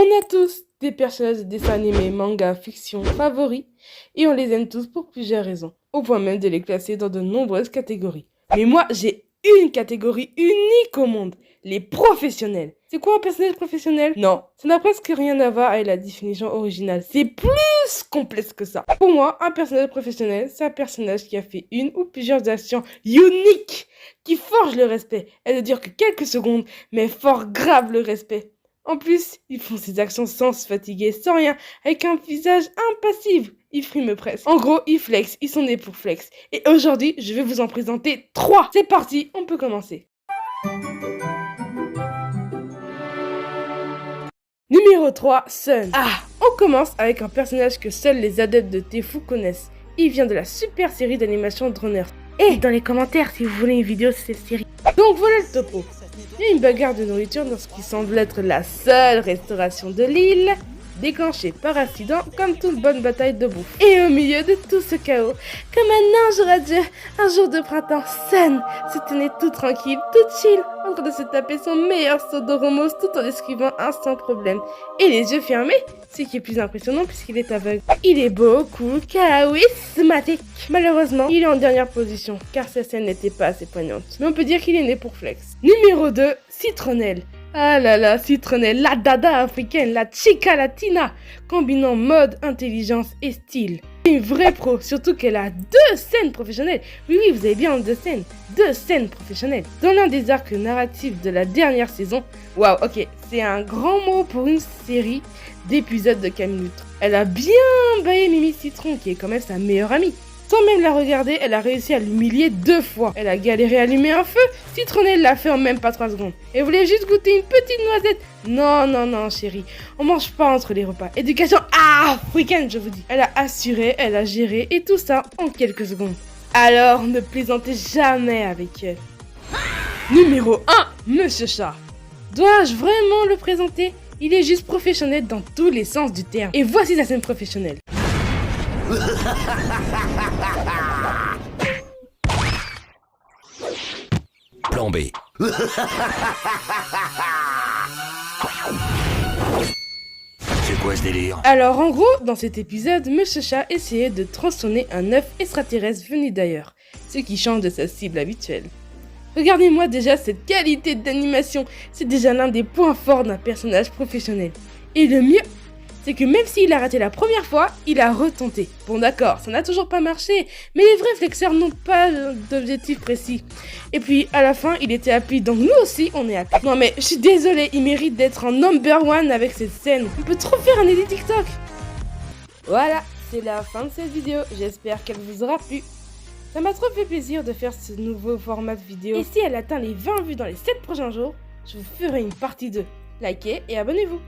On a tous des personnages de dessins animés, mangas, fiction favoris et on les aime tous pour plusieurs raisons, au point même de les classer dans de nombreuses catégories. Mais moi, j'ai une catégorie unique au monde, les professionnels. C'est quoi un personnage professionnel? Non, ça n'a presque rien à voir avec la définition originale. C'est plus complexe que ça. Pour moi, un personnage professionnel, c'est un personnage qui a fait une ou plusieurs actions uniques qui forgent le respect. Elle ne dure que quelques secondes, mais fort grave le respect. En plus, ils font ces actions sans se fatiguer, sans rien, avec un visage impassible. Ils friment presque. En gros, ils flex, ils sont nés pour flex. Et aujourd'hui, je vais vous en présenter 3. C'est parti, on peut commencer. Numéro 3, Sun. Ah, on commence avec un personnage que seuls les adeptes de Tefu connaissent. Il vient de la super série d'animation Droners. Et dans les commentaires si vous voulez une vidéo sur cette série. Donc voilà le topo. Il y a une bagarre de nourriture dans ce qui semble être la seule restauration de l'île, déclenchée par accident comme toute bonne bataille de bouffe. Et au milieu de tout ce chaos, comme un ange radieux, un jour de printemps, Sun se tenait tout tranquille, tout chill, en train de se taper son meilleur saut de Romos tout en esquivant un sans problème. Et les yeux fermés, ce qui est plus impressionnant puisqu'il est aveugle. Il est beau, cool, charismatique. Malheureusement, il est en dernière position, car sa scène n'était pas assez poignante. Mais on peut dire qu'il est né pour flex. Numéro 2, Citronnelle. Ah là là, Citronnelle, la dada africaine, la chica latina, combinant mode, intelligence et style. Une vraie pro, surtout qu'elle a 2 scènes professionnelles. Oui, vous avez bien 2 scènes. 2 scènes professionnelles. Dans l'un des arcs narratifs de la dernière saison, waouh, ok, c'est un grand mot pour une série d'épisodes de 4 minutes. Elle a bien baillé Mimi Citron, qui est quand même sa meilleure amie. Sans même la regarder, elle a réussi à l'humilier 2 fois. Elle a galéré à allumer un feu, Citronnelle l'a fait en même pas 3 secondes. Elle voulait juste goûter une petite noisette. Non, chérie, on mange pas entre les repas. Éducation africaine, je vous dis. Elle a assuré, elle a géré, et tout ça en quelques secondes. Alors, ne plaisantez jamais avec elle. Numéro 1, Monsieur Chat. Dois-je vraiment le présenter? Il est juste professionnel dans tous les sens du terme. Et voici sa scène professionnelle. Plan B. C'est quoi ce délire? Alors en gros, dans cet épisode, Monsieur Chat essayait de tronçonner un œuf extraterrestre venu d'ailleurs, ce qui change de sa cible habituelle. Regardez-moi déjà cette qualité d'animation, c'est déjà l'un des points forts d'un personnage professionnel. Et le mieux, c'est que même s'il a raté la première fois, il a retenté. Bon d'accord, ça n'a toujours pas marché, mais les vrais flexeurs n'ont pas d'objectif précis. Et puis à la fin, il était happy, donc nous aussi on est happy. Non mais je suis désolée, il mérite d'être en number 1 avec cette scène. On peut trop faire un edit TikTok. Voilà, c'est la fin de cette vidéo, j'espère qu'elle vous aura plu. Ça m'a trop fait plaisir de faire ce nouveau format de vidéo. Et si elle atteint les 20 vues dans les 7 prochains jours, je vous ferai une partie 2. Likez et abonnez-vous.